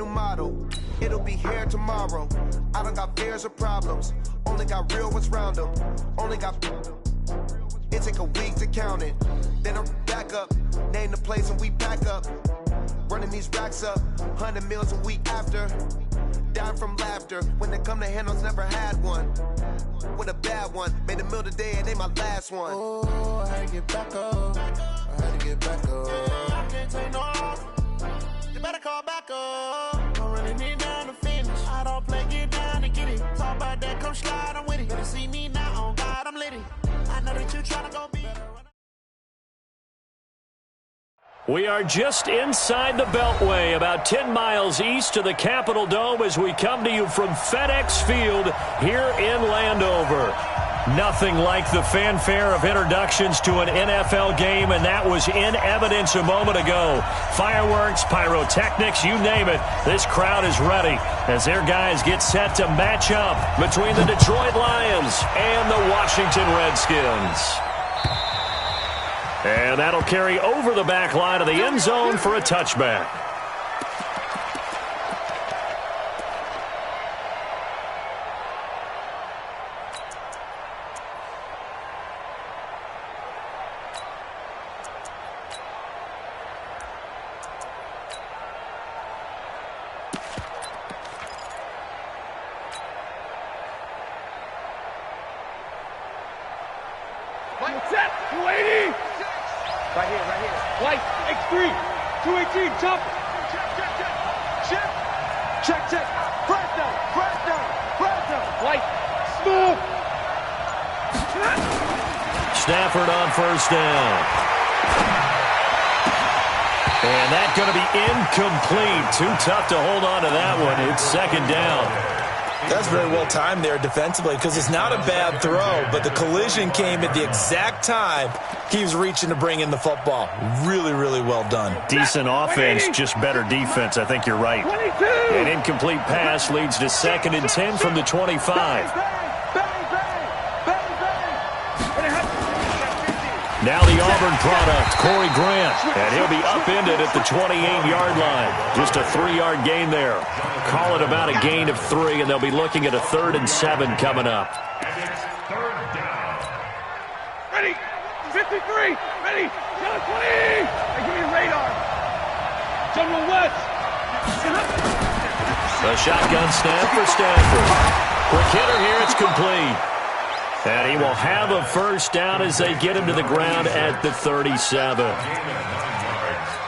new model. It'll be here tomorrow. I don't got fears or problems. Only got real ones round them. Only got... It take a week to count it. Then I'm back up. Name the place and we pack up. Running these racks up. 100 meals a week after. Dying from laughter. When they come to handles, never had one. With a bad one. Made a meal today and they my last one. Oh, I had to get back up. I had to get back up. I can't take no off. You better call back up. Don't really need down to finish. I don't play, get down to get it. Talk about that, come slide, I'm with it. Better see me now, on God, I'm litty. I know that you tryna go be. We are just inside the Beltway, about 10 miles east of the Capitol Dome as we come to you from FedEx Field here in Landover. Nothing like the fanfare of introductions to an NFL game, and that was in evidence a moment ago. Fireworks, pyrotechnics, you name it. This crowd is ready as their guys get set to match up between the Detroit Lions and the Washington Redskins. And that'll carry over the back line of the end zone for a touchback. Set, 280. Right here. White, X3, 218, jump. Check. Press down. White, smooth. Stafford on first down. And that's going to be incomplete. Too tough to hold on to that one. It's second down. That's very well timed there defensively because it's not a bad throw, but the collision came at the exact time he was reaching to bring in the football. Really, really well done. Decent offense, just better defense. I think you're right. 22. An incomplete pass leads to 2nd and 10 from the 25. Now the Auburn product, Corey Grant, and he'll be upended at the 28-yard line. Just a 3-yard gain there. Call it about a gain of 3, and they'll be looking at a 3rd and 7 coming up. Ready, 53, ready, 20. Hey, give me the radar. General West. A shotgun snap for Stafford. Quick hitter here, it's complete. And he will have a first down as they get him to the ground at the 37.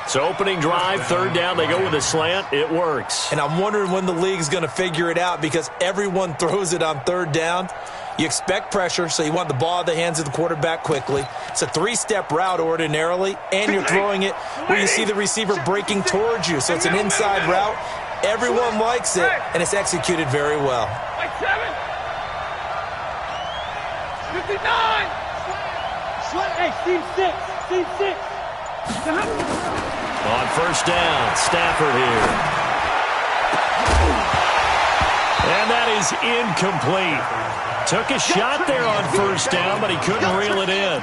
So opening drive, 3rd down, they go with a slant. It works. And I'm wondering when the league's going to figure it out because everyone throws it on 3rd down. You expect pressure, so you want the ball in the hands of the quarterback quickly. It's a 3-step route ordinarily, and you're throwing it where you see the receiver breaking towards you. So it's an inside route. Everyone likes it, and it's executed very well. Like 7. 59. Hey, Steve 6. On first down, Stafford here. And that is incomplete. Took a shot there on first down, but he couldn't reel it in.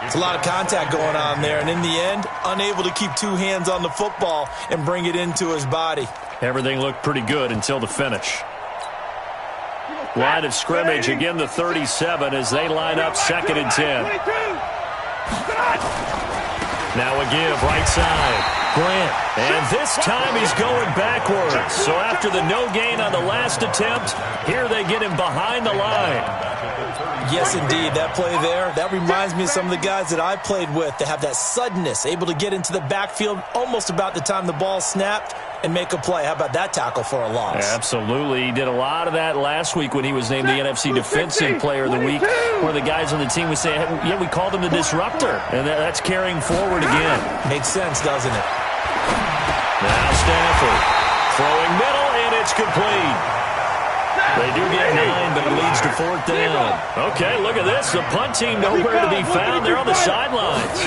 It's a lot of contact going on there, and in the end, unable to keep 2 hands on the football and bring it into his body. Everything looked pretty good until the finish. Line of scrimmage, again the 37 as they line up 2nd and 10. Now a give, right side. Grant, and this time he's going backwards. So after the no gain on the last attempt, here they get him behind the line. Yes, indeed. That play there, that reminds me of some of the guys that I played with that have that suddenness, able to get into the backfield almost about the time the ball snapped and make a play. How about that tackle for a loss? Absolutely. He did a lot of that last week when he was named the NFC Defensive Player of the Week, where the guys on the team would say, yeah, we called him the disruptor. And that's carrying forward again. Makes sense, doesn't it? Now Stafford throwing middle, and it's complete. They do get 9, but it leads to 4th down. Okay, look at this. The punt team nowhere to be found. They're on the sidelines.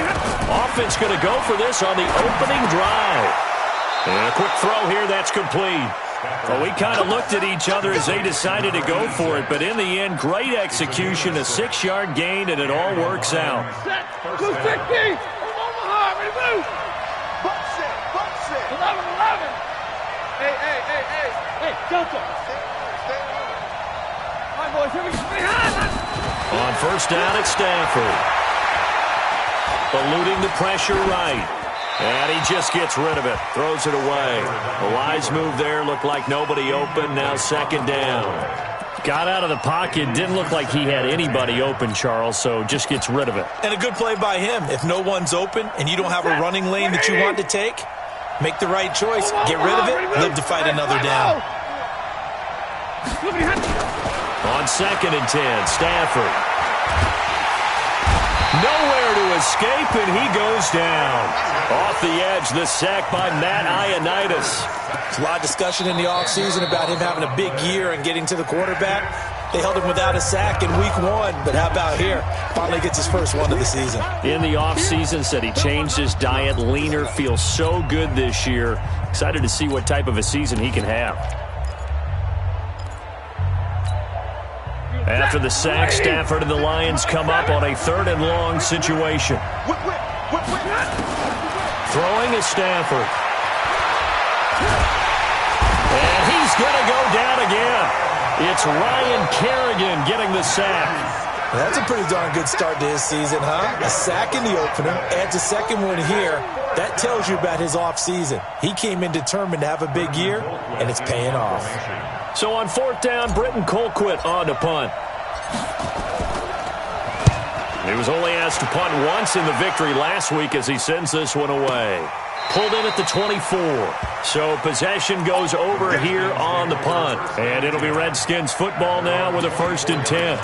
Offense going to go for this on the opening drive. And a quick throw here, that's complete. Well, we kind of looked at each other as they decided to go for it, but in the end, great execution, a 6-yard gain, and it all works out. 260 from Omaha, ready, move. 11. Hey. Hey, Delta. All right, boys, here we go. On first down, it's Stafford. Eluding the pressure right. And he just gets rid of it. Throws it away. A wise move there. Looked like nobody open. Now second down. Got out of the pocket. Didn't look like he had anybody open, Charles, so just gets rid of it. And a good play by him. If no one's open and you don't have a running lane that you want to take, make the right choice. Get rid of it. Live to fight another down. On second and 10, Stafford. Nowhere to escape, and he goes down. Off the edge, the sack by Matt Ioannidis. There's a lot of discussion in the offseason about him having a big year and getting to the quarterback. They held him without a sack in week 1, but how about here? Finally gets his first one of the season. In the offseason, said he changed his diet, leaner, feels so good this year. Excited to see what type of a season he can have. After the sack, Stafford and the Lions come up on a 3rd and long situation. Throwing is Stafford. And he's going to go down again. It's Ryan Kerrigan getting the sack. That's a pretty darn good start to his season, huh? A sack in the opener, adds a second one here. That tells you about his offseason. He came in determined to have a big year, and it's paying off. So on 4th down, Britton Colquitt on to punt. He was only asked to punt once in the victory last week as he sends this one away. Pulled in at the 24. So possession goes over here on the punt. And it'll be Redskins football now with a 1st and 10.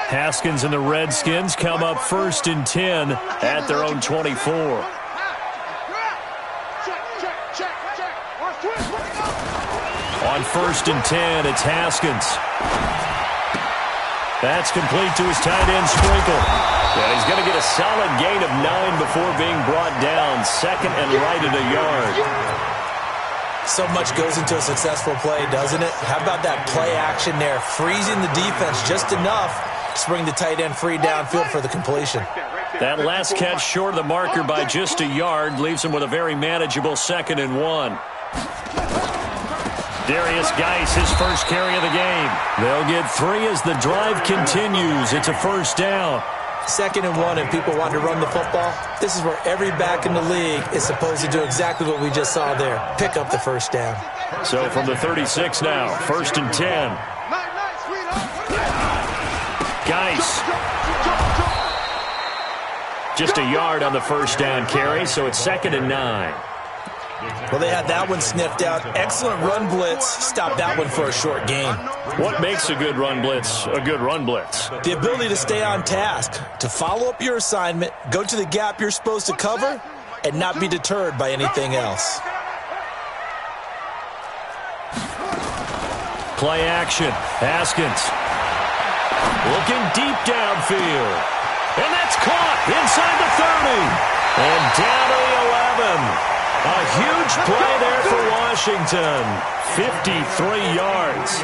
Haskins and the Redskins come up 1st and 10 at their own 24. On 1st and 10, it's Haskins. That's complete to his tight end, Sprinkle. And he's going to get a solid gain of 9 before being brought down. 2nd and right at a yard. So much goes into a successful play, doesn't it? How about that play action there? Freezing the defense just enough to bring the tight end free downfield for the completion. That last catch short of the marker by just a yard leaves him with a very manageable 2nd and 1. Darius Geis, his first carry of the game. They'll get 3 as the drive continues. It's a 1st down. 2nd and 1, and people want to run the football. This is where every back in the league is supposed to do exactly what we just saw there. Pick up the 1st down. So from the 36 now, 1st and 10. Geis. Just a yard on the 1st down carry, so it's 2nd and 9. Well, they had that one sniffed out. Excellent run blitz. Stopped that one for a short gain. What makes a good run blitz a good run blitz? The ability to stay on task, to follow up your assignment, go to the gap you're supposed to cover, and not be deterred by anything else. Play action. Haskins. Looking deep downfield. And that's caught inside the 30. And down to the 11. A huge play there for Washington. 53 yards.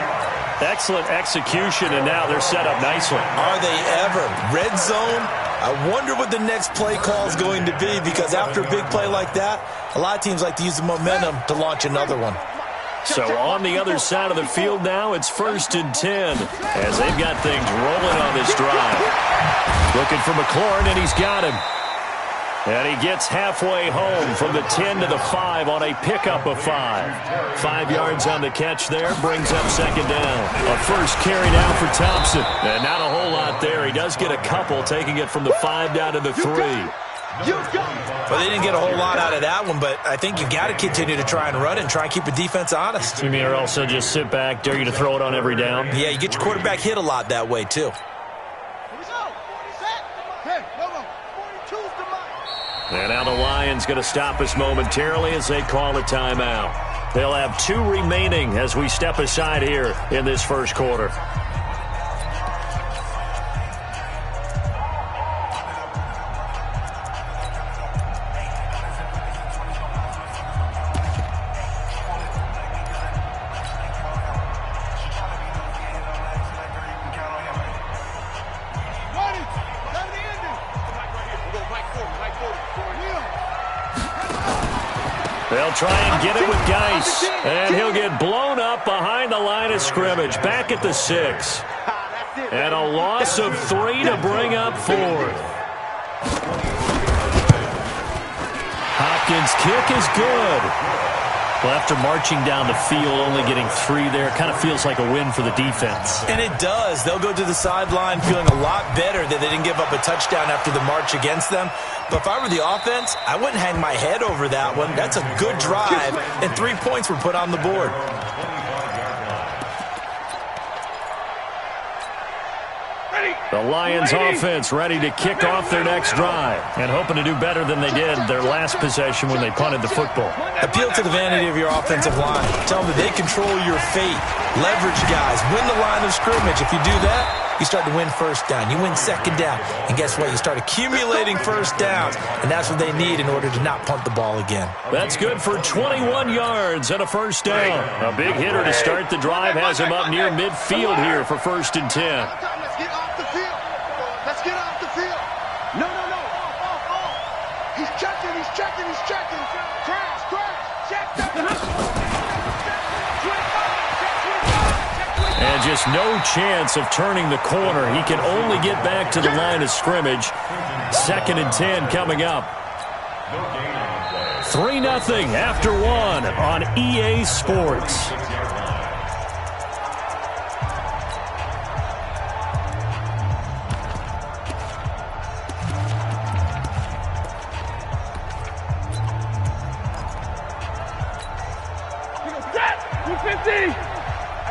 Excellent execution, and now they're set up nicely. Are they ever? Red zone? I wonder what the next play call is going to be, because after a big play like that, a lot of teams like to use the momentum to launch another one. So on the other side of the field now, it's 1st and 10 as they've got things rolling on this drive. Looking for McLaurin, and he's got him. And he gets halfway home from the 10 to the 5 on a pickup of 5. 5 yards on the catch there, brings up 2nd down. A first carry now for Thompson. And not a whole lot there. He does get a couple, taking it from the 5 down to the 3. Well, they didn't get a whole lot out of that one, but I think you've got to continue to try and run and try and keep the defense honest. You mean or also just sit back, dare you to throw it on every down? Yeah, you get your quarterback hit a lot that way, too. And now the Lions going to stop us momentarily as they call a timeout. They'll have 2 remaining as we step aside here in this first quarter. They'll try and get it with Geis. And he'll get blown up behind the line of scrimmage. Back at the 6. And a loss of 3 to bring up 4th. Hopkins' kick is good. Well, after marching down the field, only getting 3 there, kind of feels like a win for the defense. And it does. They'll go to the sideline feeling a lot better that they didn't give up a touchdown after the march against them. But if I were the offense, I wouldn't hang my head over that one. That's a good drive, and 3 points were put on the board. The Lions offense ready to kick off their next drive and hoping to do better than they did their last possession when they punted the football. Appeal to the vanity of your offensive line. Tell them that they control your fate. Leverage guys. Win the line of scrimmage. If you do that, you start to win first down. You win second down. And guess what? You start accumulating first downs. And that's what they need in order to not punt the ball again. That's good for 21 yards and a first down. A big hitter to start the drive has him up near midfield here for 1st and 10. Let's get off the field. No. He's checking. Crash. Check. And just no chance of turning the corner. He can only get back to the line of scrimmage. 2nd and 10 coming up. 3-0 after 1 on EA Sports.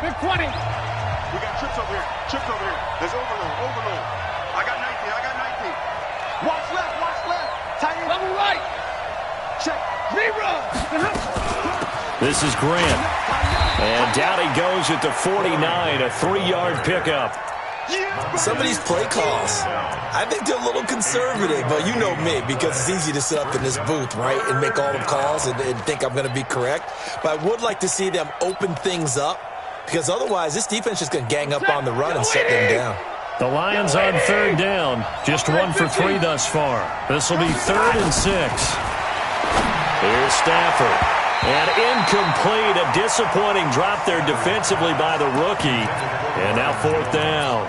Big 20. We got trips over here. There's overload. I got 19. Watch left. Tight end. Level right. Check. Zero. This is Grant. And down he goes at the 49, a 3-yard pickup. Some of these play calls, I think they're a little conservative, but you know me, because it's easy to sit up in this booth, right, and make all the calls and think I'm going to be correct. But I would like to see them open things up, because otherwise this defense is going to gang up on the run and set them down. The Lions on 3rd down, just 1 for 3 thus far. This will be 3rd and 6. Here's Stafford. And incomplete, a disappointing drop there defensively by the rookie. And now 4th down.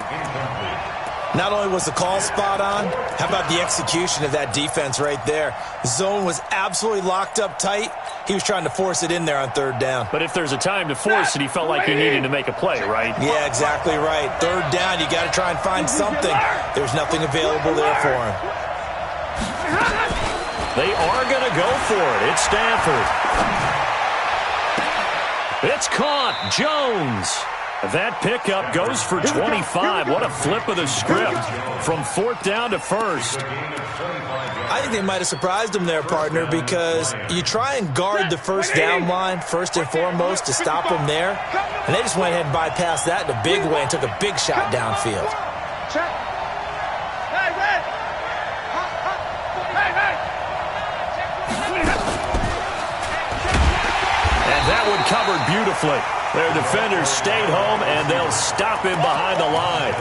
Not only was the call spot on, how about the execution of that defense right there? The zone was absolutely locked up tight. He was trying to force it in there on 3rd down. But if there's a time to force it, he felt like he needed to make a play, right? Yeah, exactly right. 3rd down, you got to try and find something. There's nothing available there for him. They are going to go for it. It's Stafford. It's caught. Jones. That pickup goes for 25. What a flip of the script from 4th down to 1st. I think they might have surprised him there, partner, because you try and guard the 1st down line first and foremost to stop him there, and they just went ahead and bypassed that in a big way and took a big shot downfield. And that one covered beautifully. Their defenders stayed home, and they'll stop him behind the line.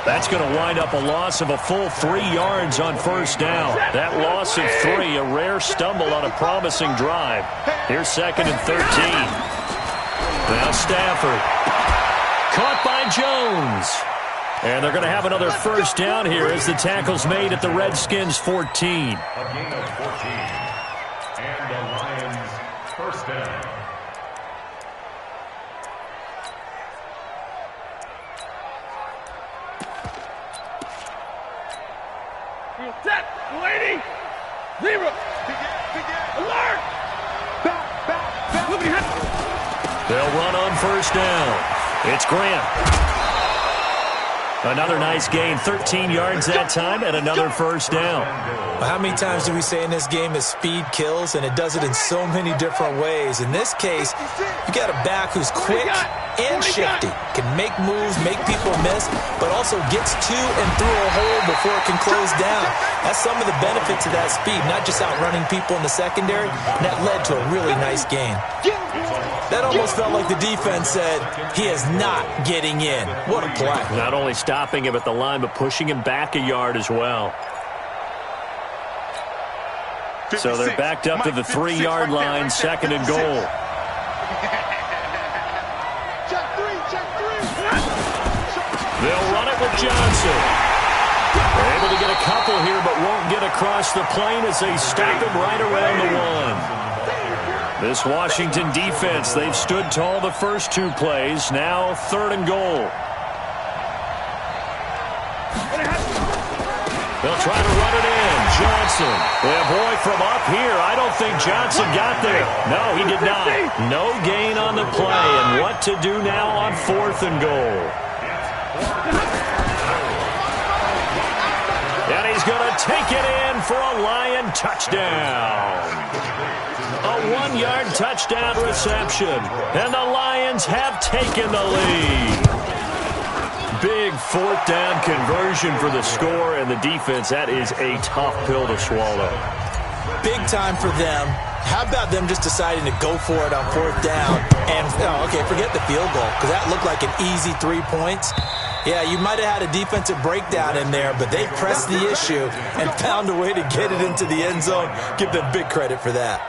That's going to wind up a loss of a full 3 yards on 1st down. That loss of 3, a rare stumble on a promising drive. Here's 2nd and 13. Now Stafford. Caught by Jones. And they're going to have another 1st down here as the tackle's made at the Redskins' 14. A gain of 14. And the Lions' 1st down. Set, 280, 0, alert, back. They'll run on 1st down. It's Grant. Another nice gain, 13 yards that time, and another 1st down. Well, how many times do we say in this game that speed kills, and it does it in so many different ways? In this case, you got a back who's quick and shifty, can make moves, make people miss, but also gets to and through a hole before it can close down. That's some of the benefits of that speed, not just outrunning people in the secondary, and that led to a really nice gain. That almost felt like the defense said, he is not getting in. What a play. Not only stopping him at the line, but pushing him back a yard as well. So they're backed up to the 3-yard line, second and goal. They'll run it with Johnson. They're able to get a couple here, but won't get across the plane as they stop him right around the 1. This Washington defense, they've stood tall the first 2 plays. Now third and goal. They'll try to run it in. Johnson. Yeah, boy, from up here, I don't think Johnson got there. No, he did not. No gain on the play. And what to do now on fourth and goal. And he's going to take it in for a Lion touchdown. A 1-yard touchdown reception. And the Lions have taken the lead. Big fourth down conversion for the score, and the defense, that is a tough pill to swallow. Big time for them. How about them just deciding to go for it on fourth down? And, okay, forget the field goal, because that looked like an easy 3 points. Yeah, you might have had a defensive breakdown in there, but they pressed the issue and found a way to get it into the end zone. Give them big credit for that.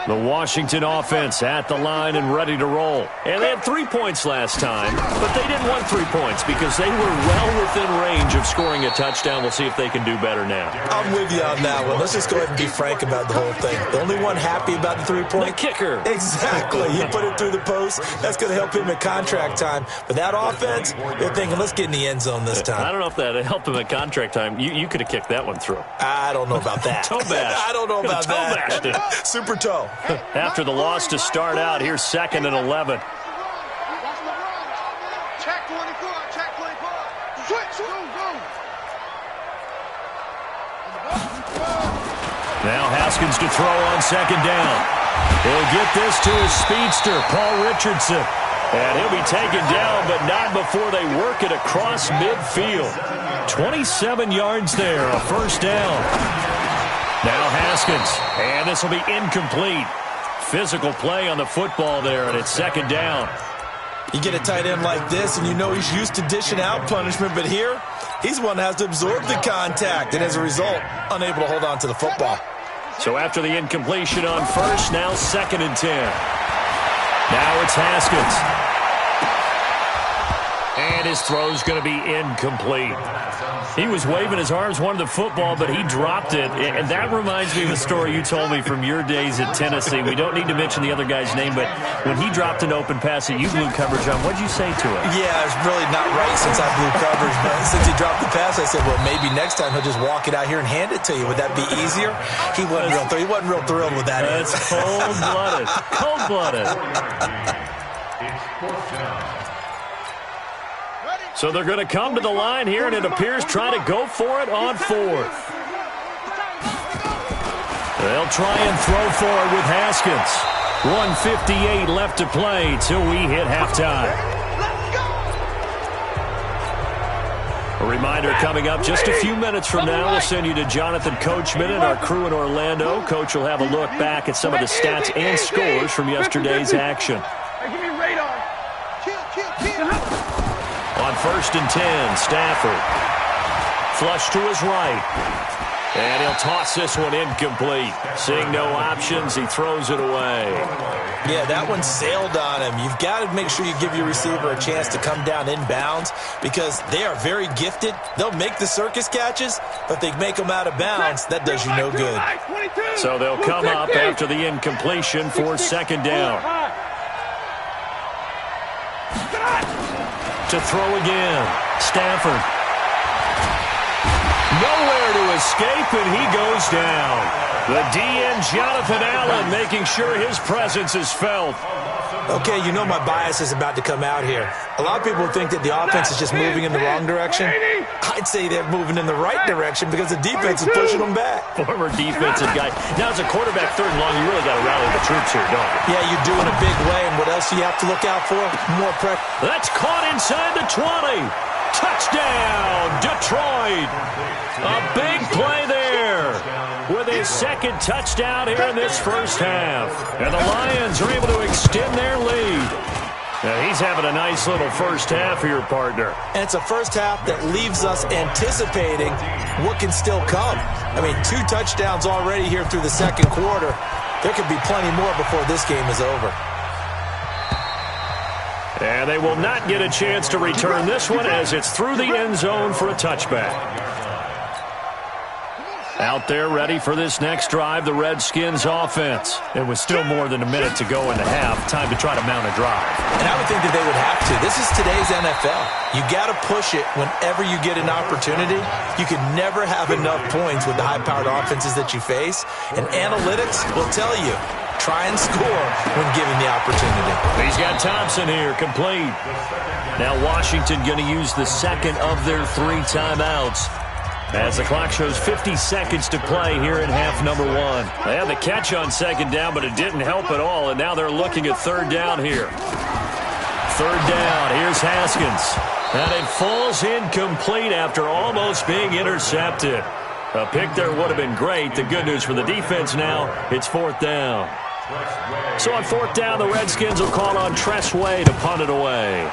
The Washington offense at the line and ready to roll. And they had 3 points last time, but they didn't want 3 points because they were well within range of scoring a touchdown. We'll see if they can do better now. I'm with you on that one. Let's just go ahead and be frank about the whole thing. The only one happy about the 3-point? The kicker. Exactly. He put it through the post. That's going to help him at contract time. But that offense, they're thinking, let's get in the end zone this time. I don't know if that helped him at contract time. You could have kicked that one through. I don't know about that. Toe bash. I don't know about toe that. Bashed it. Super toe. After the loss to start out, here's second and 11. Check 24, check 24. Switch, go. Now Haskins to throw on second down. He'll get this to his speedster, Paul Richardson. And he'll be taken down, but not before they work it across midfield. 27 yards there, a first down. Now Haskins, and this will be incomplete. Physical play on the football there, and it's second down. You get a tight end like this, and you know he's used to dishing out punishment, but here, he's one that has to absorb the contact, and as a result, unable to hold on to the football. So after the incompletion on first, now second and 10. Now it's Haskins. And his throw's going to be incomplete. He was waving his arms, wanted the football, but he dropped it. And that reminds me of a story you told me from your days at Tennessee. We don't need to mention the other guy's name, but when he dropped an open pass that you blew coverage on, what'd you say to him? Yeah, it's really not right since I blew coverage, but since he dropped the pass, I said, well, maybe next time he'll just walk it out here and hand it to you. Would that be easier? He wasn't real thrilled with that. That's cold-blooded. Cold-blooded. So they're going to come to the line here, and it appears trying to go for it on fourth. They'll try and throw for it with Haskins. 1:58 left to play till we hit halftime. A reminder coming up just a few minutes from now. We'll send you to Jonathan Coachman and our crew in Orlando. Coach will have a look back at some of the stats and scores from yesterday's action. Give me radar. Kill. On first and 10, Stafford. Flush to his right. And he'll toss this one incomplete. Seeing no options, he throws it away. Yeah, that one sailed on him. You've got to make sure you give your receiver a chance to come down inbounds because they are very gifted. They'll make the circus catches, but they make them out of bounds. That does you no good. So they'll come up after the incompletion for second down. To throw again, Stafford. Nowhere to escape, and he goes down. The DN, Jonathan Allen, making sure his presence is felt. Okay, you know my bias is about to come out here. A lot of people think that the offense is just moving in the wrong direction. I'd say they're moving in the right direction because the defense is pushing them back. Former defensive guy. Now, as a quarterback third and long, you really got to rally the troops here, don't you? Yeah, you do in a big way, and what else do you have to look out for? More pressure. That's caught inside the 20. Touchdown, Detroit. A big play there. with his second touchdown here in this first half. And the Lions are able to extend their lead. Now, he's having a nice little first half here, partner. And it's a first half that leaves us anticipating what can still come. I mean, 2 touchdowns already here through the second quarter. There could be plenty more before this game is over. And they will not get a chance to return this one as it's through the end zone for a touchback. Out there ready for this next drive, the Redskins offense. It was still more than a minute to go in the half. Time to try to mount a drive. And I would think that they would have to. This is today's NFL. You got to push it whenever you get an opportunity. You can never have enough points with the high-powered offenses that you face. And analytics will tell you, try and score when given the opportunity. He's got Thompson here, complete. Now Washington going to use the second of their 3 timeouts, as the clock shows 50 seconds to play here in half number 1. They had the catch on second down, but it didn't help at all, and now they're looking at third down here. Third down, here's Haskins. And it falls incomplete after almost being intercepted. A pick there would have been great. The good news for the defense now, it's fourth down. So on fourth down, the Redskins will call on Tressway to punt it away.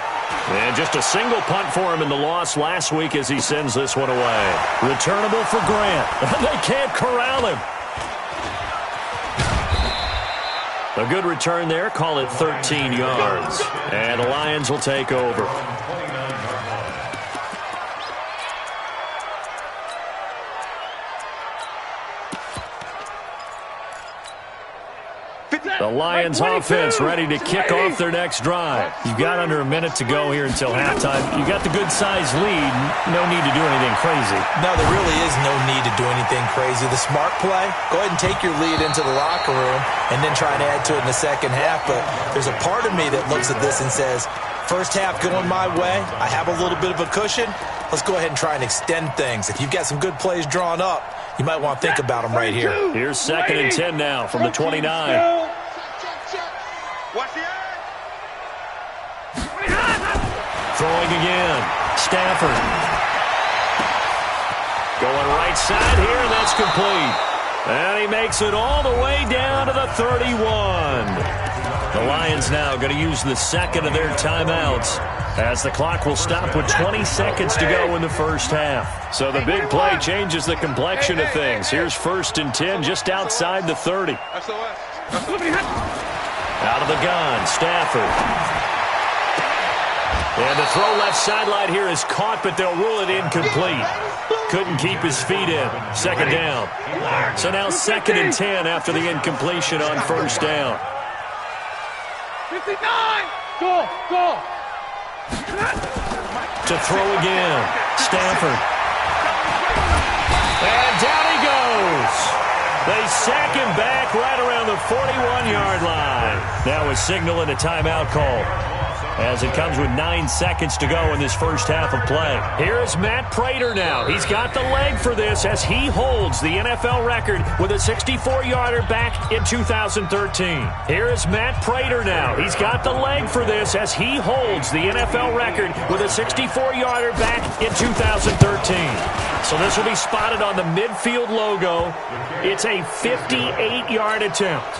And just a single punt for him in the loss last week as he sends this one away. Returnable for Grant. They can't corral him. A good return there. Call it 13 yards. And the Lions will take over. The Lions offense ready to kick off their next drive. You've got under a minute to go here until halftime. You've got the good-sized lead. No need to do anything crazy. No, there really is no need to do anything crazy. The smart play, go ahead and take your lead into the locker room and then try and add to it in the second half. But there's a part of me that looks at this and says, first half going my way. I have a little bit of a cushion. Let's go ahead and try and extend things. If you've got some good plays drawn up, you might want to think about them right here. Here's 2nd and 10 now from the 29. Throwing again. Stafford. Going right side here, and that's complete. And he makes it all the way down to the 31. The Lions now going to use the second of their timeouts, as the clock will stop with 20 seconds to go in the first half. So the big play changes the complexion of things. Here's 1st and 10 just outside the 30. Out of the gun, Stafford. And the throw left sideline here is caught, but they'll rule it incomplete. Couldn't keep his feet in. Second down. So now 2nd and 10 after the incompletion on first down. 59! Go! To throw again. Stafford. And down he goes. They sack him back right around the 41-yard line. Now a signal and a timeout call, as it comes with 9 seconds to go in this first half of play. Here is Matt Prater now. He's got the leg for this as he holds the NFL record with a 64-yarder back in 2013. Here is Matt Prater now. He's got the leg for this as he holds the NFL record with a 64-yarder back in 2013. So this will be spotted on the midfield logo. It's a 58-yard attempt.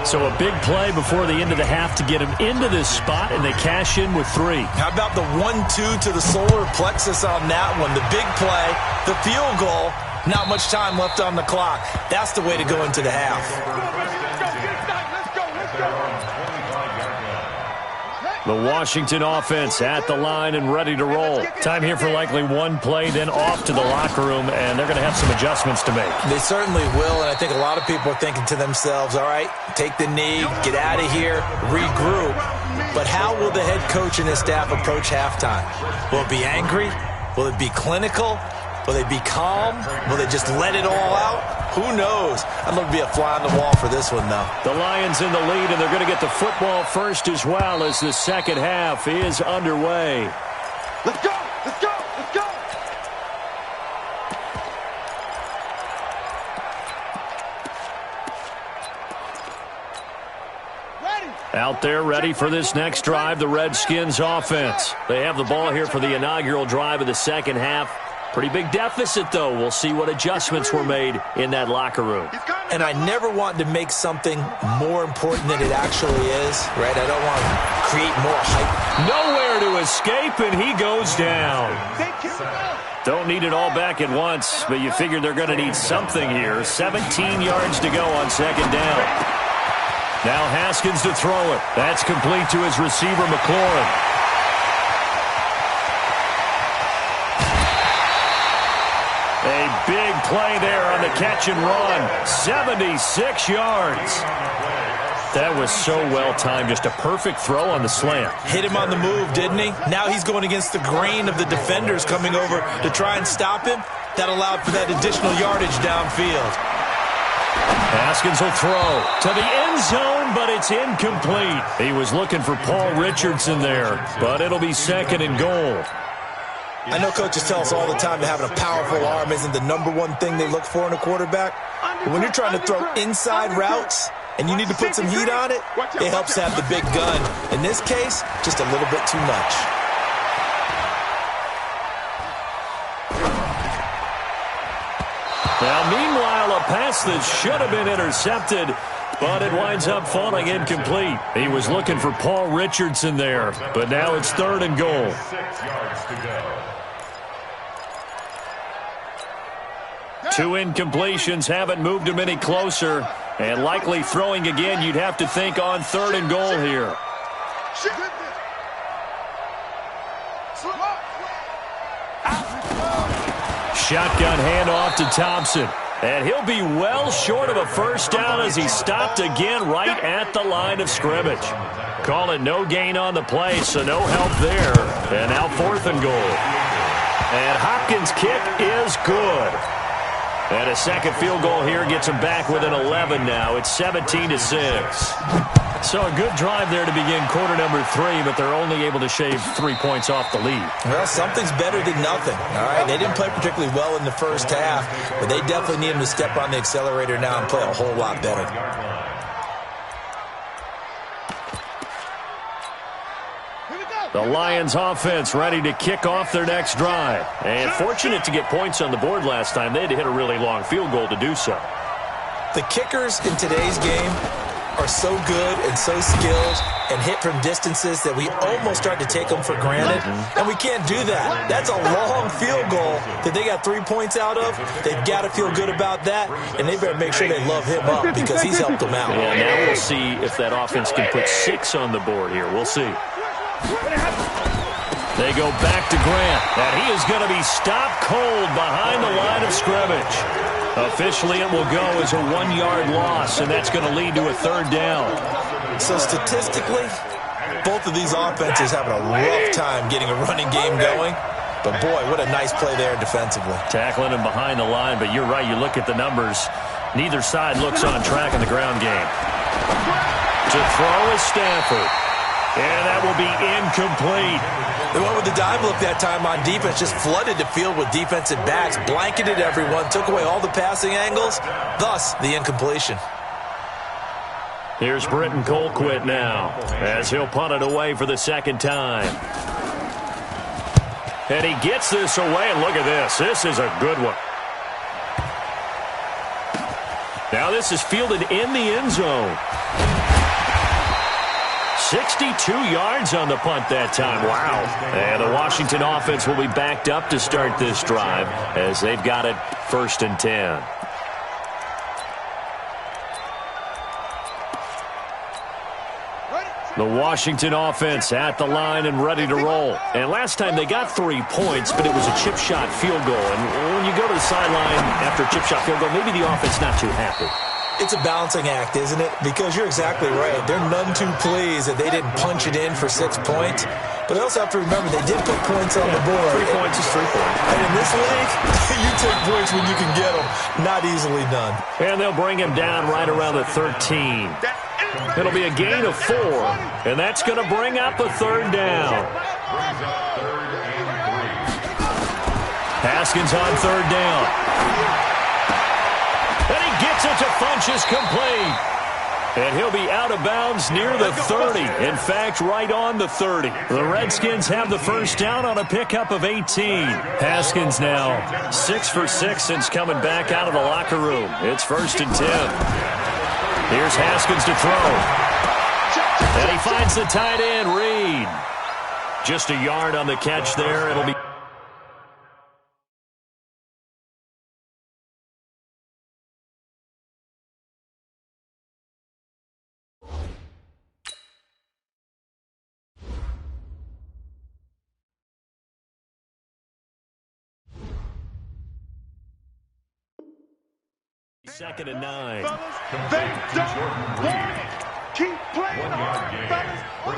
So a big play before the end of the half to get him into this spot, and they cash in with 3. How about the 1-2 to the solar plexus on that one? The big play, the field goal, not much time left on the clock. That's the way to go into the half. The Washington offense at the line and ready to roll. Time here for likely one play, then off to the locker room, and they're going to have some adjustments to make. They certainly will, and I think a lot of people are thinking to themselves, all right, take the knee, get out of here, regroup. But how will the head coach and his staff approach halftime? Will it be angry? Will it be clinical? Will they be calm? Will they just let it all out? Who knows? I'd love to be a fly on the wall for this one, though. The Lions in the lead, and they're going to get the football first as well as the second half is underway. Let's go! Let's go! Let's go! Out there ready for this next drive, the Redskins offense. They have the ball here for the inaugural drive of the second half. Pretty big deficit, though. We'll see what adjustments were made in that locker room. And I never want to make something more important than it actually is, right? I don't want to create more hype. Nowhere to escape, and he goes down. Don't need it all back at once, but you figure they're going to need something here. 17 yards to go on second down. Now Haskins to throw it. That's complete to his receiver, McLaurin. A big play there on the catch and run. 76 yards. That was so well timed. Just a perfect throw on the slant. Hit him on the move, didn't he? Now he's going against the grain of the defenders coming over to try and stop him. That allowed for that additional yardage downfield. Haskins will throw to the end zone, but it's incomplete. He was looking for Paul Richardson there, but it'll be second and goal. I know coaches tell us all the time that having a powerful arm isn't the #1 thing they look for in a quarterback. But when you're trying to throw inside routes and you need to put some heat on it, it helps to have the big gun. In this case, just a little bit too much. Now, meanwhile, a pass that should have been intercepted, but it winds up falling incomplete. He was looking for Paul Richardson there, but now it's third and goal. 6 yards to go. 2 incompletions haven't moved him any closer, and likely throwing again, you'd have to think on third and goal here. Shotgun handoff to Thompson, and he'll be well short of a first down as he stopped again right at the line of scrimmage. Call it no gain on the play, so no help there. And now fourth and goal. And Hopkins' kick is good. And a second field goal here gets him back within 11 now. It's 17-6. So a good drive there to begin quarter number 3, but they're only able to shave 3 points off the lead. Well, something's better than nothing, all right? They didn't play particularly well in the first half, but they definitely need him to step on the accelerator now and play a whole lot better. The Lions offense ready to kick off their next drive. And fortunate to get points on the board last time. They had to hit a really long field goal to do so. The kickers in today's game are so good and so skilled and hit from distances that we almost start to take them for granted. And we can't do that. That's a long field goal that they got 3 points out of. They've got to feel good about that, and they better make sure they love him up because he's helped them out. Yeah, now we'll see if that offense can put 6 on the board here. We'll see. They go back to Grant, and he is going to be stopped cold behind the line of scrimmage. Officially, it will go as a 1-yard loss, and that's going to lead to a third down. So statistically, both of these offenses having a rough time getting a running game going. But, boy, what a nice play there defensively. Tackling him behind the line, but you're right. You look at the numbers. Neither side looks on track in the ground game. To throw is Stafford. And that will be incomplete. They went with the dive look that time on defense, just flooded the field with defensive backs, blanketed everyone, took away all the passing angles, thus the incompletion. Here's Britton Colquitt now, as he'll punt it away for the second time. And he gets this away, and look at this. This is a good one. Now this is fielded in the end zone. 62 yards on the punt that time. Wow. And the Washington offense will be backed up to start this drive as they've got it 1st and 10. The Washington offense at the line and ready to roll. And last time they got 3 points, but it was a chip shot field goal. And when you go to the sideline after a chip shot field goal, maybe the offense not too happy. It's a balancing act, isn't it? Because you're exactly right. They're none too pleased that they didn't punch it in for 6 points. But they also have to remember they did put points on the board. 3 points is 3 points. And in this league, you take points when you can get them. Not easily done. And they'll bring him down right around the 13. It'll be a gain of 4. And that's going to bring up a third down. Haskins on third down. And he gets it to Funchess complete. And he'll be out of bounds near the 30. In fact, right on the 30. The Redskins have the first down on a pickup of 18. Haskins now 6 for 6 since coming back out of the locker room. It's 1st and 10. Here's Haskins to throw. And he finds the tight end, Reed. Just a yard on the catch there. It'll be Second and 9.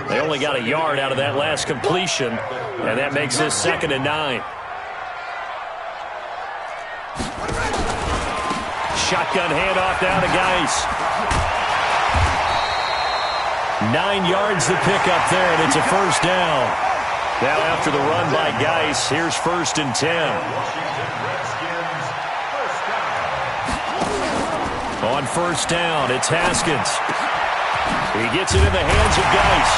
They only got a yard out of that last completion, and that makes this 2nd and 9. Shotgun handoff down to Geis. 9 yards to pick up there, and it's a first down. Now after the run by Geis, here's 1st and 10. On first down, it's Haskins. He gets it in the hands of Geis.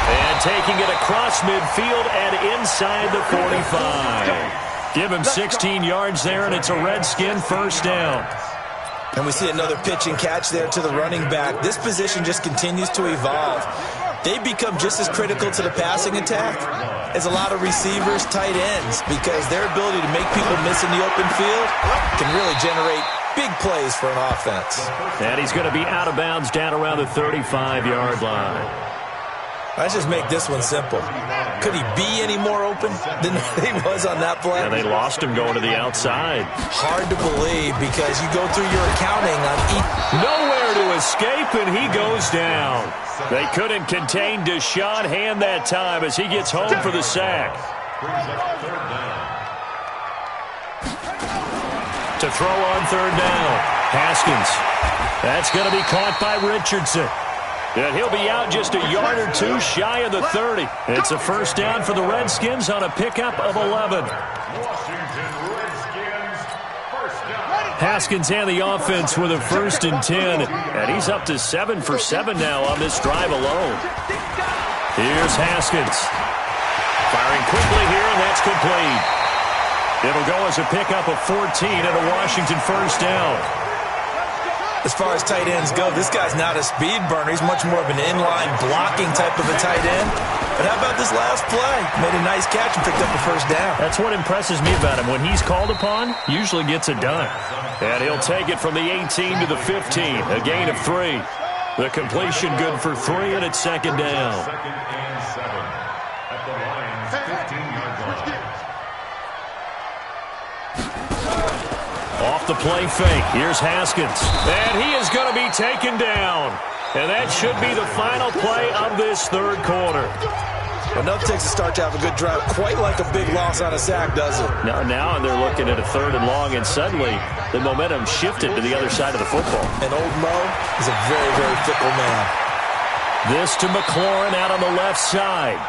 And taking it across midfield and inside the 45. Give him 16 yards there, and it's a Redskin first down. And we see another pitch and catch there to the running back. This position just continues to evolve. They become just as critical to the passing attack as a lot of receivers, tight ends, because their ability to make people miss in the open field can really generate big plays for an offense. And he's going to be out of bounds down around the 35-yard line. Let's just make this one simple. Could he be any more open than he was on that play? Yeah, they lost him going to the outside. Hard to believe because you go through your accounting on each. Nowhere to escape, and he goes down. They couldn't contain Deshaun Hand that time as he gets home for the sack. To throw on third down, Haskins. That's going to be caught by Richardson. And he'll be out just a yard or two shy of the 30. It's a first down for the Redskins on a pickup of 11. Haskins and the offense with a 1st and 10. And he's up to 7 for 7 now on this drive alone. Here's Haskins. Firing quickly here, and that's complete. It'll go as a pickup of 14 and a Washington first down. As far as tight ends go, this guy's not a speed burner. He's much more of an inline blocking type of a tight end. But how about this last play? Made a nice catch and picked up a first down. That's what impresses me about him. When he's called upon, usually gets it done. And he'll take it from the 18 to the 15, a gain of 3. The completion good for 3, and it's second down. Second and 7 at the Lions' 15-yard line. Off the play fake. Here's Haskins. And he is going to be taken down. And that should be the final play of this third quarter. Enough takes a start to have a good drive. Quite like a big loss on a sack, does it? Now they're looking at a 3rd and long, and suddenly the momentum shifted to the other side of the football. And old Mo is a very, very fickle man. This to McLaurin out on the left side.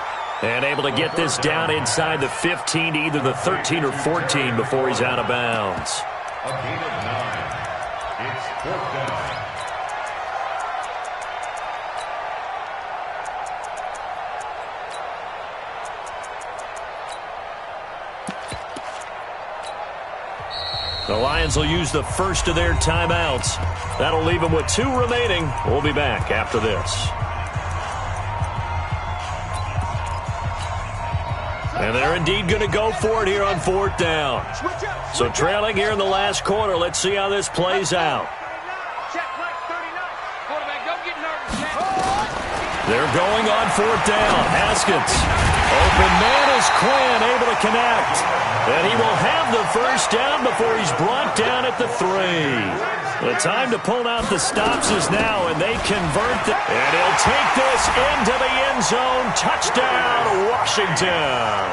And able to get this down inside the 15 to either the 13 or 14 before he's out of bounds. A gain of 9. It's 4th down. The Lions will use the first of their timeouts. That'll leave them with 2 remaining. We'll be back after this. And they're indeed going to go for it here on 4th down. So trailing here in the last quarter, let's see how this plays out. They're going on 4th down. Haskins. Open man is Quinn, able to connect. And he will have the first down before he's brought down at the 3. The time to pull out the stops is now, and they convert. And he'll take this into the end zone. Touchdown, Washington.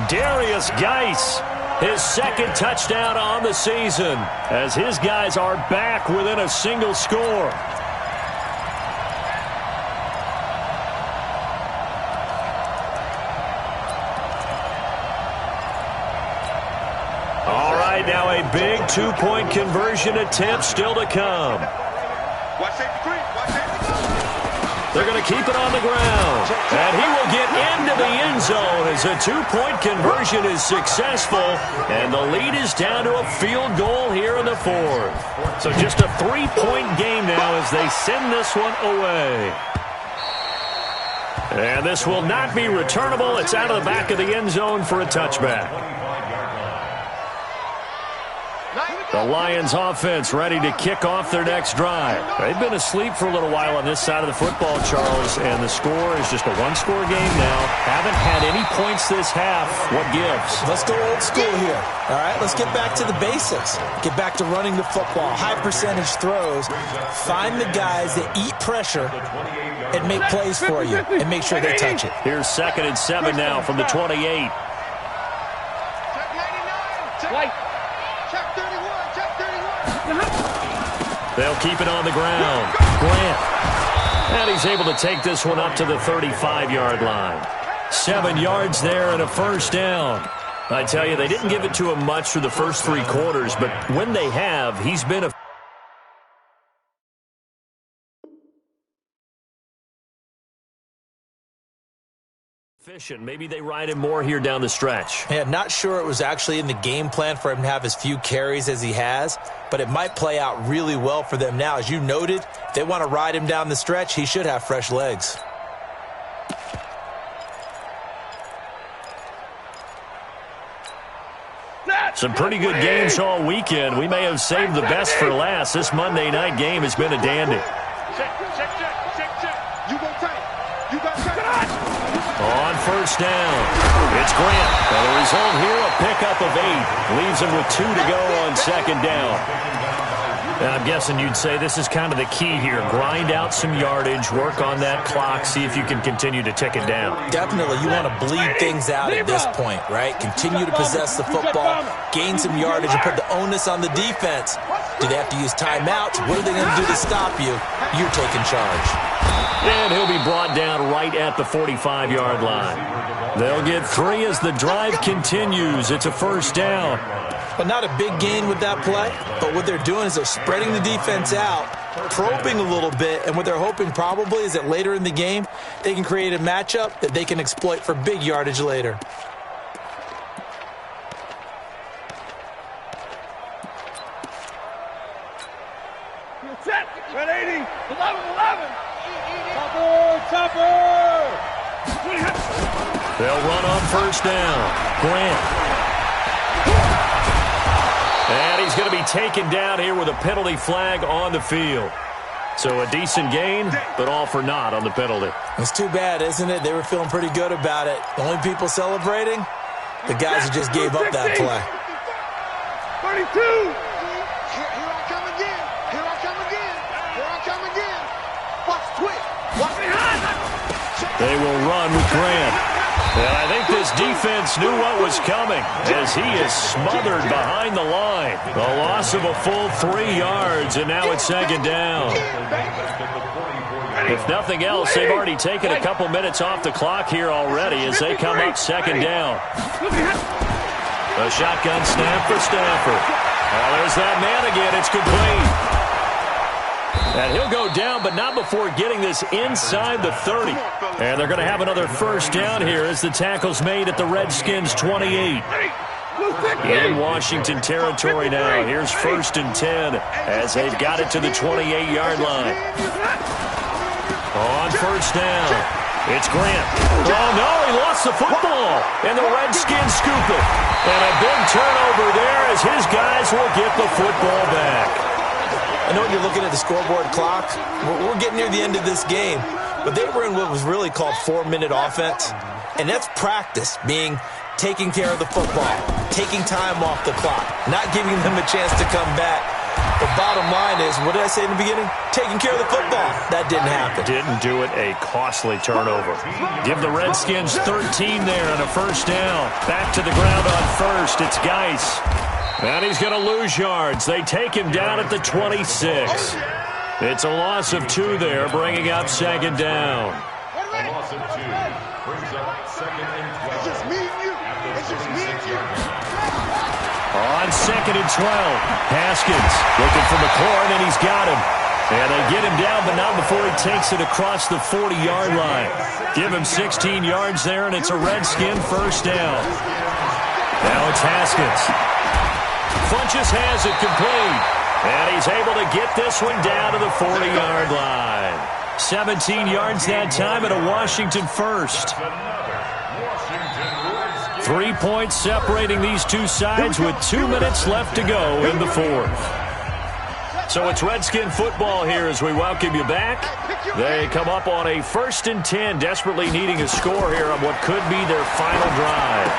Darius Geis, his 2nd touchdown on the season, as his guys are back within a single score. Now a big 2-point conversion attempt still to come. Watch safety green. Watch safety green. They're going to keep it on the ground. And he will get into the end zone as a two-point conversion is successful. And the lead is down to a field goal here in the fourth. So just a three-point game now as they send this one away. And this will not be returnable. It's out of the back of the end zone for a touchback. The Lions offense ready to kick off their next drive. They've been asleep for a little while on this side of the football, Charles, and the score is just a one-score game now. Haven't had any points this half. What gives? Let's go old school here. All right, let's get back to the basics. Get back to running the football, high percentage throws. Find the guys that eat pressure and make plays for you and make sure they touch it. Here's 2nd and 7 now from the 28. White. They'll keep it on the ground. Grant. And he's able to take this one up to the 35-yard line. 7 yards there and a first down. I tell you, they didn't give it to him much through the first 3 quarters, but when they have, he's been a efficient. Maybe they ride him more here down the stretch. Yeah, not sure it was actually in the game plan for him to have as few carries as he has, but it might play out really well for them now. As you noted, if they want to ride him down the stretch, he should have fresh legs. Some pretty good games all weekend. We may have saved the best for last. This Monday night game has been a dandy. You go tight. You got tight. On first down, it's Grant. And the result here, a pickup of 8. Leaves him with 2 to go on 2nd down. And I'm guessing you'd say this is kind of the key here. Grind out some yardage, work on that clock, see if you can continue to tick it down. Definitely, you want to bleed things out at this point, right? Continue to possess the football, gain some yardage, and put the onus on the defense. Do they have to use timeouts? What are they going to do to stop you? You're taking charge. And he'll be brought down right at the 45-yard line. They'll get 3 as the drive continues. It's a first down. But not a big gain with that play. But what they're doing is they're spreading the defense out, probing a little bit, and what they're hoping probably is that later in the game, they can create a matchup that they can exploit for big yardage later. Set. 180. 11. Topper. They'll run on first down. Grant. And he's going to be taken down here with a penalty flag on the field. So a decent gain, but all for naught on the penalty. It's too bad, isn't it? They were feeling pretty good about it. The only people celebrating, the guys who just gave up that play. 32. Here I come again. Here I come again. Here I come again. Watch quick. Watch behind. They will run with Grant. And I think this defense knew what was coming as he is smothered behind the line. The loss of a full 3 yards, and now it's 2nd down. If nothing else, they've already taken a couple minutes off the clock here already as they come up 2nd down. A shotgun snap for Stafford. Oh, there's that man again. It's complete. And he'll go down, but not before getting this inside the 30. And they're going to have another first down here as the tackle's made at the Redskins' 28. In Washington territory now. Here's 1st and 10 as they've got it to the 28-yard line. On first down, it's Grant. Oh, no, he lost the football. And the Redskins scoop it. And a big turnover there as his guys will get the football back. I know you're looking at the scoreboard clock. We're getting near the end of this game, but they were in what was really called 4-minute offense, and that's practice, being taking care of the football, taking time off the clock, not giving them a chance to come back. The bottom line is, what did I say in the beginning? Taking care of the football. That didn't happen. Didn't do it. A costly turnover. Give the Redskins 13 there on a first down. Back to the ground on first. It's Geis. And he's going to lose yards. They take him down at the 26. It's a loss of 2 there, bringing up 2nd down. A loss of 2 brings up 2nd and 12. It's just me and you. It's just me and you. On 2nd and 12, Haskins looking for McLaurin, and he's got him. And they get him down, but not before he takes it across the 40-yard line. Give him 16 yards there, and it's a Redskin first down. Now it's Haskins. Funches has it complete. And he's able to get this one down to the 40-yard line. 17 yards that time and a Washington first. 3 points separating these two sides with 2 minutes left to go in the fourth. So it's Redskin football here as we welcome you back. They come up on a 1st and 10, desperately needing a score here on what could be their final drive.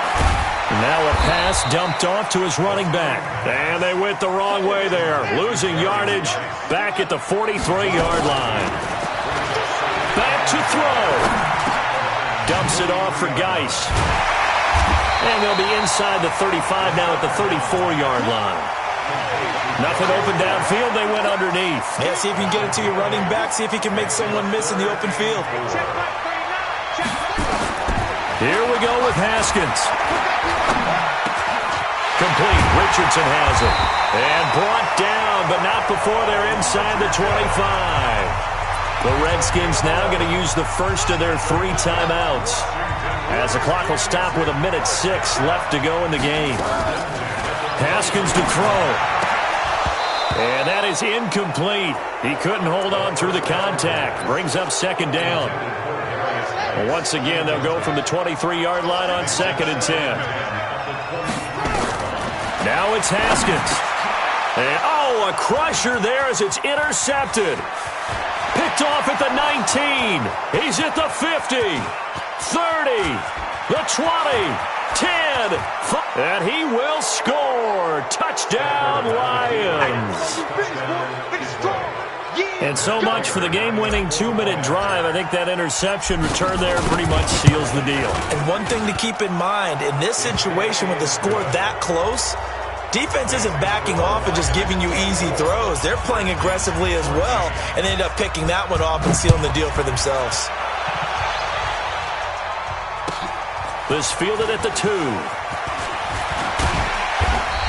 And now a pass dumped off to his running back. And they went the wrong way there, losing yardage back at the 43-yard line. Back to throw. Dumps it off for Geis. And they'll be inside the 35 now at the 34-yard line. Nothing open downfield. They went underneath. Yeah, see if you can get it to your running back. See if he can make someone miss in the open field. Here we go with Haskins. Complete. Richardson has it. And brought down, but not before they're inside the 25. The Redskins now going to use the first of their 3 timeouts, as the clock will stop with 1:06 left to go in the game. Haskins to throw. And that is incomplete. He couldn't hold on through the contact. Brings up 2nd down. Well, once again, they'll go from the 23-yard line on 2nd and 10. Now it's Haskins. And, oh, a crusher there as it's intercepted. Picked off at the 19. He's at the 50. 30. The 20. 10, and he will score. Touchdown, Lions. And so much for the game-winning 2-minute drive. I think that interception return there pretty much seals the deal. And one thing to keep in mind, in this situation with the score that close, defense isn't backing off and just giving you easy throws. They're playing aggressively as well, and they end up picking that one off and sealing the deal for themselves. This fielded at the 2.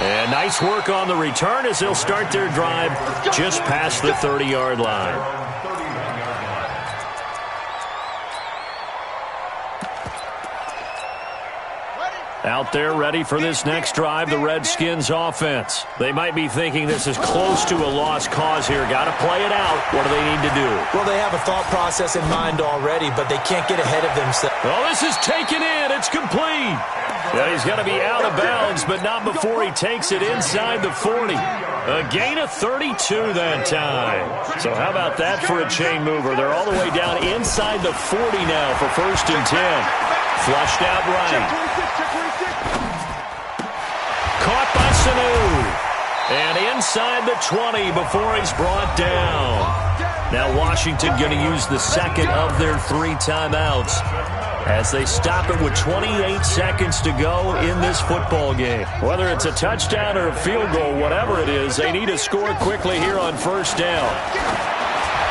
And nice work on the return as they'll start their drive just past the 30-yard line. Out there ready for this next drive, the Redskins offense. They might be thinking this is close to a lost cause here. Got to play it out. What do they need to do? Well, they have a thought process in mind already, but they can't get ahead of themselves. Oh, this is taken in. It's complete. Yeah, he's got to be out of bounds, but not before he takes it inside the 40. A gain of 32 that time. So how about that for a chain mover? They're all the way down inside the 40 now for 1st and 10. Flushed out right. Caught by Sanu. And inside the 20 before he's brought down. Now Washington going to use the second of their 3 timeouts as they stop it with 28 seconds to go in this football game. Whether it's a touchdown or a field goal, whatever it is, they need to score quickly here on 1st down.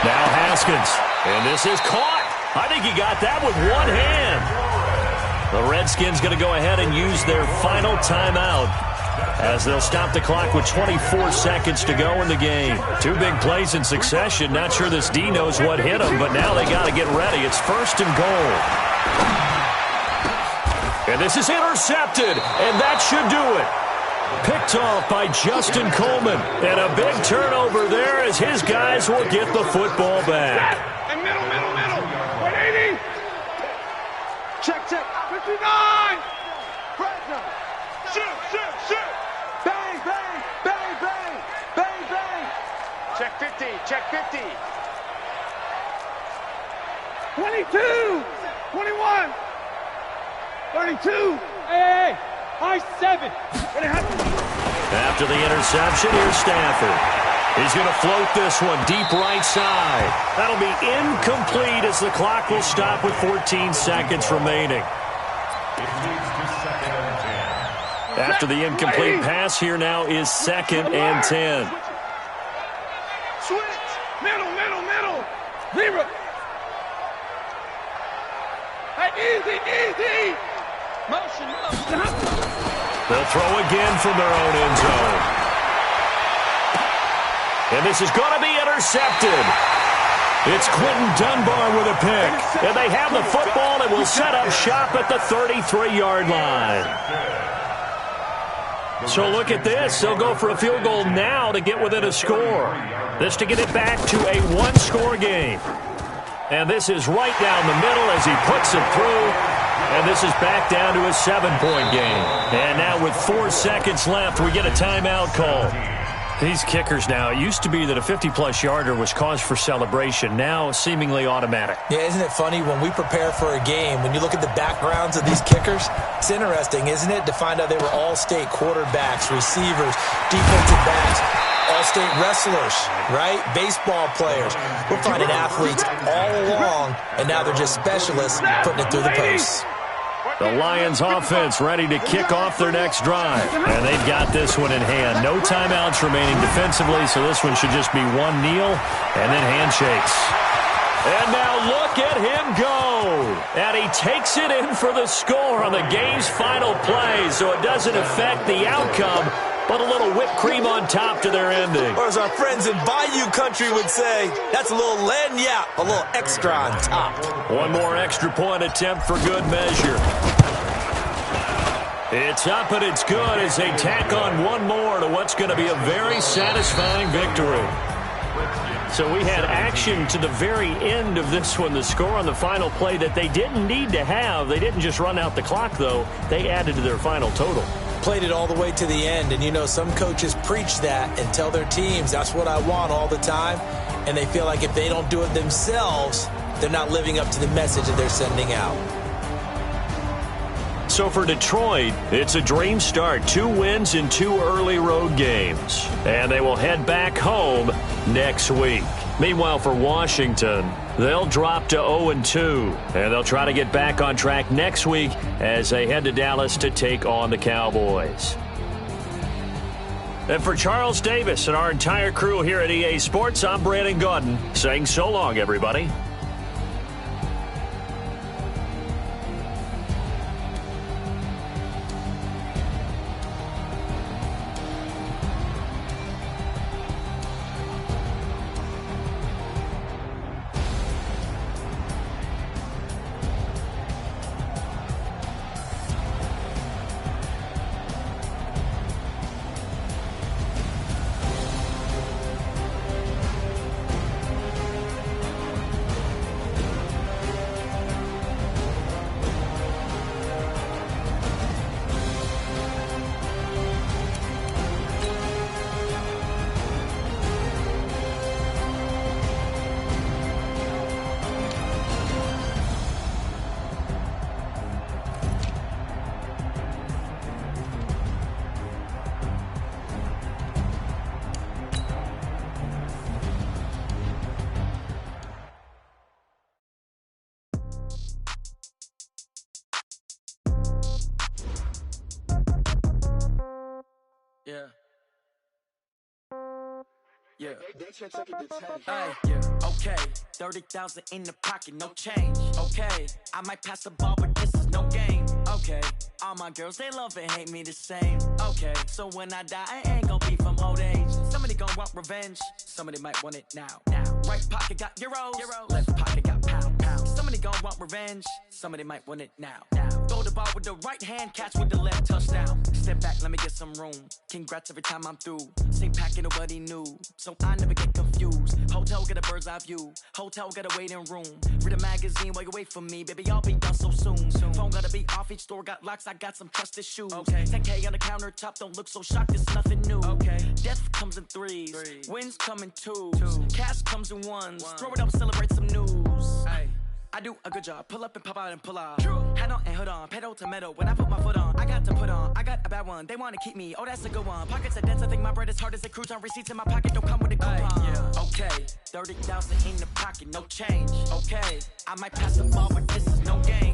Now Haskins. And this is caught. I think he got that with one hand. The Redskins going to go ahead and use their final timeout as they'll stop the clock with 24 seconds to go in the game. 2 big plays in succession. Not sure this D knows what hit him, but now they got to get ready. It's 1st and goal. And this is intercepted, and that should do it. Picked off by Justin Coleman. And a big turnover there as his guys will get the football back. And middle. 180. Check. 59. Pressure. Shoot. Bang. Check 50. 22. 21. 32. Hey. I-7. What happened? After the interception, here's Stafford. He's going to float this one deep right side. That'll be incomplete as the clock will stop with 14 seconds remaining. After the incomplete pass, here now is 2nd and 10. Switch. Middle. Zero. Hey, easy. Motion. They'll throw again from their own end zone. And this is going to be intercepted. intercepted. It's Quentin Dunbar with a pick. And they have the football and will set up shop at the 33-yard line. So look at this. They'll go for a field goal now to get within a score. This to get it back to a one-score game. And this is right down the middle as he puts it through. And this is back down to a 7-point game. And now with 4 seconds left, we get a timeout call. These kickers now, it used to be that a 50-plus yarder was cause for celebration. Now seemingly automatic. Yeah, isn't it funny when we prepare for a game, when you look at the backgrounds of these kickers, it's interesting, isn't it, to find out they were all-state quarterbacks, receivers, defensive backs, all-state wrestlers, right? Baseball players. We're finding athletes all along, and now they're just specialists putting it through the posts. The Lions offense ready to kick off their next drive. And they've got this one in hand. No timeouts remaining defensively, so this one should just be one kneel and then handshakes. And now look at him go. And he takes it in for the score on the game's final play, so it doesn't affect the outcome, but a little whipped cream on top to their ending. Or as our friends in Bayou Country would say, that's a little lagniappe, a little extra on top. One more extra point attempt for good measure. It's up and it's good as they tack on one more to what's going to be a very satisfying victory. So we had action to the very end of this one, the score on the final play that they didn't need to have. They didn't just run out the clock, though. They added to their final total. Played it all the way to the end, and you know some coaches preach that and tell their teams that's what I want all the time, and they feel like if they don't do it themselves, they're not living up to the message that they're sending out. So for Detroit, it's a dream start. 2 wins in 2 early road games, and they will head back home next week. Meanwhile, for Washington, they'll drop to 0-2, and they'll try to get back on track next week as they head to Dallas to take on the Cowboys. And for Charles Davis and our entire crew here at EA Sports, I'm Brandon Gaudin saying so long, everybody. Yeah. Okay. 30,000 in the pocket, no change. Okay. I might pass the ball, but this is no game. Okay. All my girls, they love and hate me the same. Okay. So when I die, I ain't gonna be from old age. Somebody gonna want revenge. Somebody might want it now. Right pocket got euros. Left pocket got pounds. Somebody gonna want revenge. Somebody might want it now. Throw the ball with the right hand, catch with the left, touchdown. Step back, let me get some room. Congrats every time I'm through. Same packet, nobody knew, so I never get confused. Hotel get a bird's eye view. Hotel got a waiting room. Read a magazine while you wait for me, baby. I'll be done so soon. Phone gotta be off, each store got locks. I got some trusted shoes. Okay. 10K on the countertop, don't look so shocked. It's nothing new. Okay. Death comes in threes. Wins come in twos. Cash comes in ones. Throw it up, celebrate some news. Ay. I do a good job. Pull up and pop out and pull out. Head on and hood on. Pedal to metal. When I put my foot on, I got to put on. I got a bad one. They want to keep me. Oh, that's a good one. Pockets are dense. I think my bread is hard as a crouton. Receipts in my pocket don't come with a coupon. Yeah. Okay. 30,000 in the pocket. No change. Okay. I might pass the ball, but this is no game.